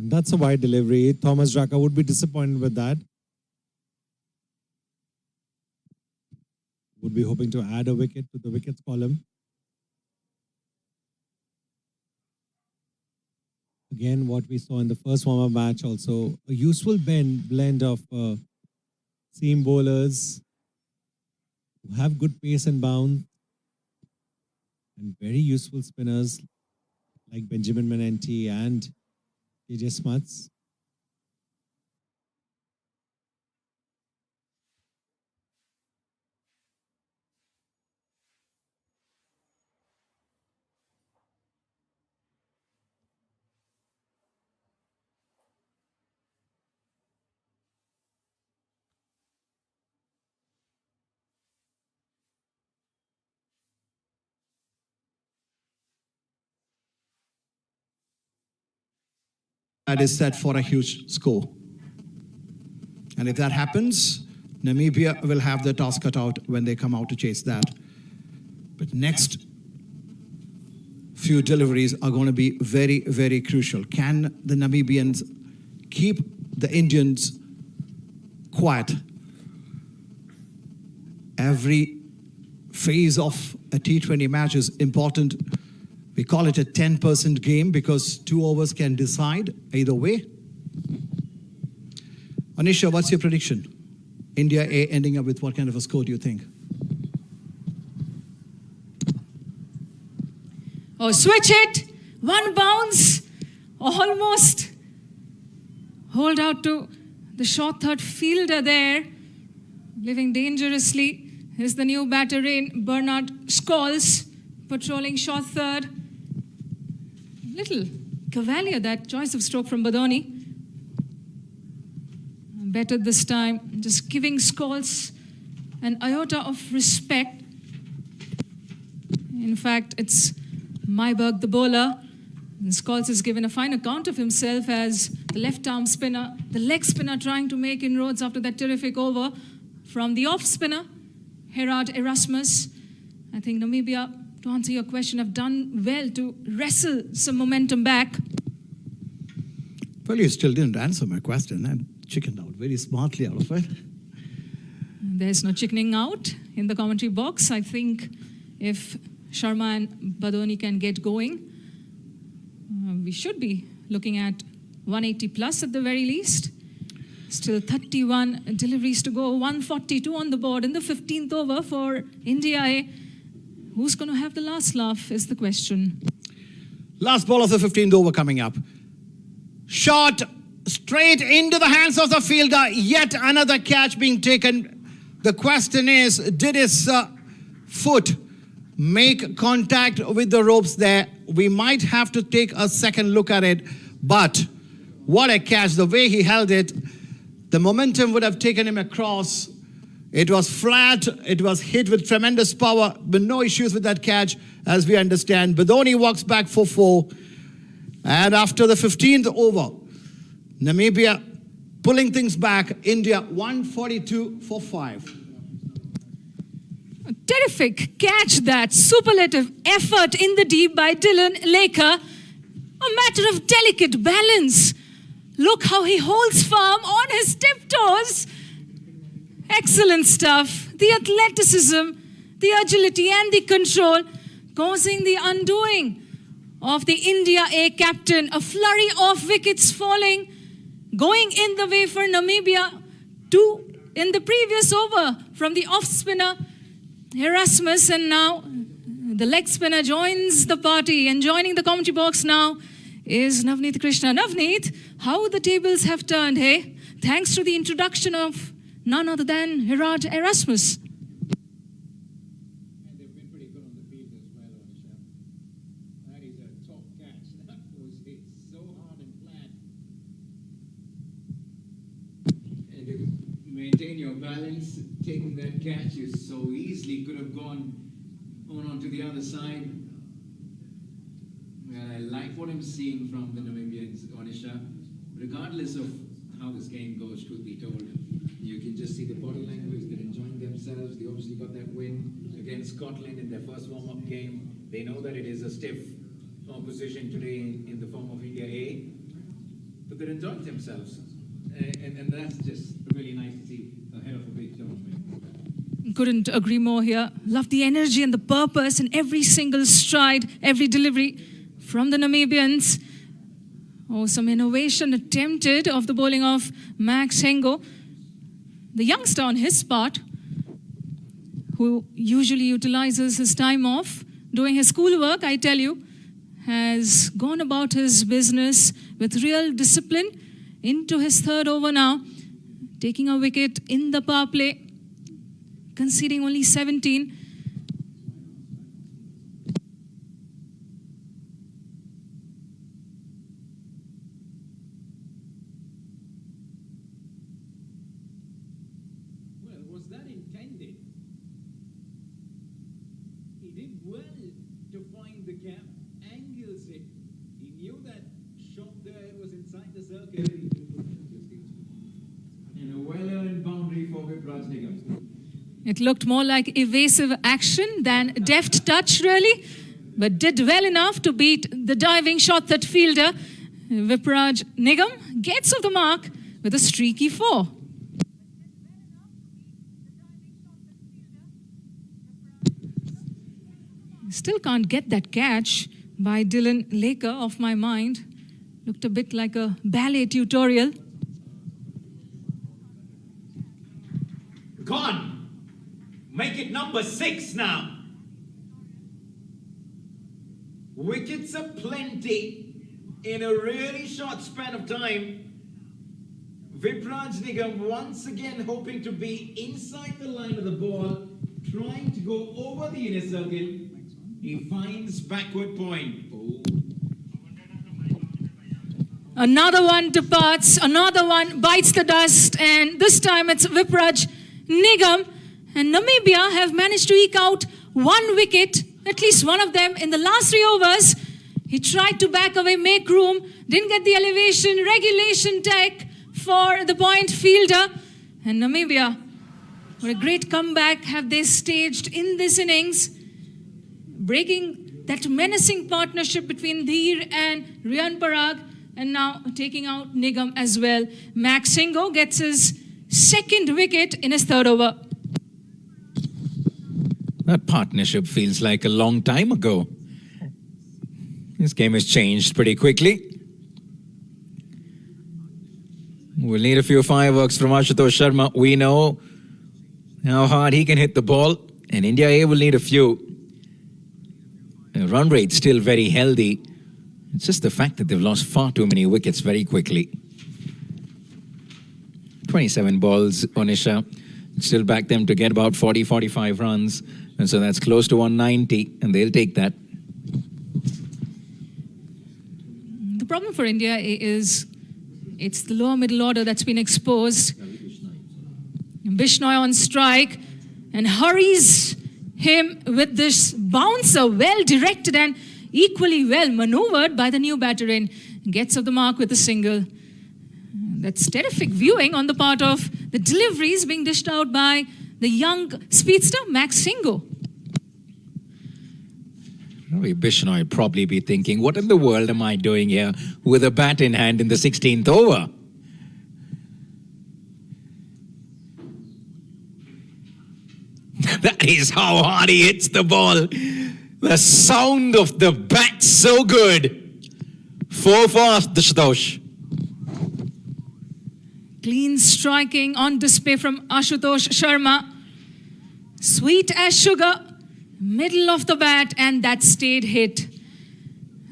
And that's a wide delivery. Thomas Draka would be disappointed with that. Would be hoping to add a wicket to the wickets column. Again, what we saw in the first warm-up match also, a useful blend of seam bowlers who have good pace and bounce and very useful spinners like Benjamin Menenti and JJ Smuts. That is set for a huge score. And if that happens, Namibia will have the task cut out when they come out to chase that. But next few deliveries are going to be very, very crucial. Can the Namibians keep the Indians quiet? Every phase of a T20 match is important. We call it a 10% game because 2 overs can decide either way. Anisha, what's your prediction? India A ending up with what kind of a score do you think? Oh, switch it. One bounce. Almost. Hold out to the short third fielder there. Living dangerously. Here's the new batter in Bernard Scholes. Patrolling short third. Little Cavalier, that choice of stroke from Badoni. Better this time. Just giving Scholes an iota of respect. In fact, it's Myberg, the bowler. And Scholes has given a fine account of himself as the left-arm spinner, the leg spinner trying to make inroads after that terrific over from the off spinner, Gerard Erasmus. I think Namibia, to answer your question, have done well to wrestle some momentum back. Well, you still didn't answer my question. I chickened out very smartly out of it. There's no chickening out in the commentary box. I think if Sharma and Badoni can get going, we should be looking at 180 plus at the very least. Still 31 deliveries to go, 142 on the board in the 15th over for India A. Who's going to have the last laugh is the question. Last ball of the 15th over coming up. Shot straight into the hands of the fielder. Yet another catch being taken. The question is, did his foot make contact with the ropes there? We might have to take a second look at it. But what a catch. The way he held it, the momentum would have taken him across. It was flat. It was hit with tremendous power, but no issues with that catch, as we understand. Badoni walks back for 4. And after the 15th over, Namibia pulling things back. India 142 for 5. A terrific catch, that superlative effort in the deep by Dylan Laker. A matter of delicate balance. Look how he holds firm on his tiptoes. Excellent stuff. The athleticism, the agility and the control causing the undoing of the India A captain. A flurry of wickets falling, going in the way for Namibia. 2 in the previous over from the off spinner Erasmus, and now the leg spinner joins the party, and joining the commentary box now is Navneet Krishna. Navneet, how the tables have turned, hey? Thanks to the introduction of none other than Gerard Erasmus. And they've been pretty good on the field as well, Anisha. That is a top catch. That was hit so hard and flat. And to maintain your balance, taking that catch, you so easily could have gone on to the other side. And I like what I'm seeing from the Namibians, Anisha. Regardless of how this game goes, truth be told, you can just see the body language. They're enjoying themselves. They obviously got that win against Scotland in their first warm-up game. They know that it is a stiff opposition today in the form of India A. but they're enjoying themselves. And that's just really nice to see ahead of a big tournament. Couldn't agree more here. Love the energy and the purpose in every single stride, every delivery from the Namibians. Oh, some innovation attempted of the bowling of Max Hengo. The youngster on his part, who usually utilizes his time off doing his schoolwork, I tell you, has gone about his business with real discipline into his third over now, taking a wicket in the power play, conceding only 17. Well, was that intended? He did well to find the gap, angles it. He knew that shot there was inside the circle. And a well-earned boundary for Vipraj Nigam. It looked more like evasive action than deft touch, really, but did well enough to beat the diving shot that fielder. Vipraj Nigam gets off the mark with a streaky 4. Still can't get that catch by Dylan Laker off my mind. Looked a bit like a ballet tutorial. Gone. Make it number 6 now. Wickets are plenty in a really short span of time. Vipraj Nigam once again hoping to be inside the line of the ball, trying to go over the inner circle. He finds backward point. Oh. Another one departs, another one bites the dust, and this time it's Vipraj Nigam. And Namibia have managed to eke out 1 wicket, at least one of them, in the last 3 overs. He tried to back away, make room, didn't get the elevation, regulation tech for the point fielder. And Namibia, what a great comeback have they staged in this innings, breaking that menacing partnership between Dheer and Riyan Parag, and now taking out Nigam as well. Max Hengo gets his 2nd wicket in his 3rd over. That partnership feels like a long time ago. This game has changed pretty quickly. We'll need a few fireworks from Ashutosh Sharma. We know how hard he can hit the ball, and India A will need a few. The run rate's still very healthy. It's just the fact that they've lost far too many wickets very quickly. 27 balls, Onisha. Still back them to get about 40, 45 runs. And so that's close to 190, and they'll take that. The problem for India is it's the lower middle order that's been exposed. Bishnoi on strike and hurries him with this bouncer, well directed and equally well maneuvered by the new batter in. Gets off the mark with a single. That's terrific viewing on the part of the deliveries being dished out by the young speedster, Max Hengo. Ravi Bishnoi would probably be thinking, what in the world am I doing here with a bat in hand in the 16th over? That is how hard he hits the ball. The sound of the bat so good. 4 for Ashutosh. Clean striking on display from Ashutosh Sharma. Sweet as sugar, middle of the bat, and that stayed hit.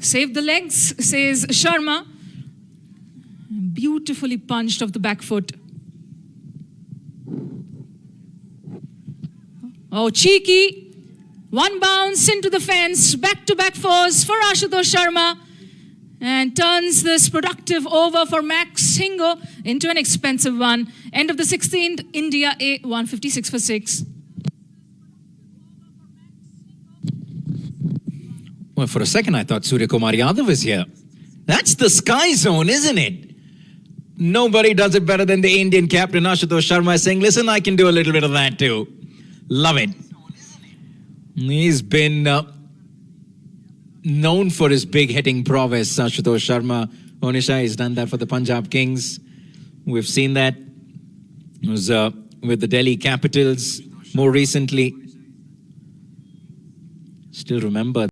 Save the legs, says Sharma. Beautifully punched off the back foot. Oh, cheeky. 1 bounce into the fence, back-to-back 4s for Ashutosh Sharma. And turns this productive over for Max Hengo into an expensive one. End of the 16th, India A, 156 for 6. Well, for a second I thought Surya Kumar Yadav was here. That's the sky zone, isn't it? Nobody does it better than the Indian captain Ashutosh Sharma saying, listen, I can do a little bit of that too. Love it. He's been known for his big hitting prowess, Ashutosh Sharma. Onisha has done that for the Punjab Kings. We've seen that. It was with the Delhi Capitals more recently. Still remember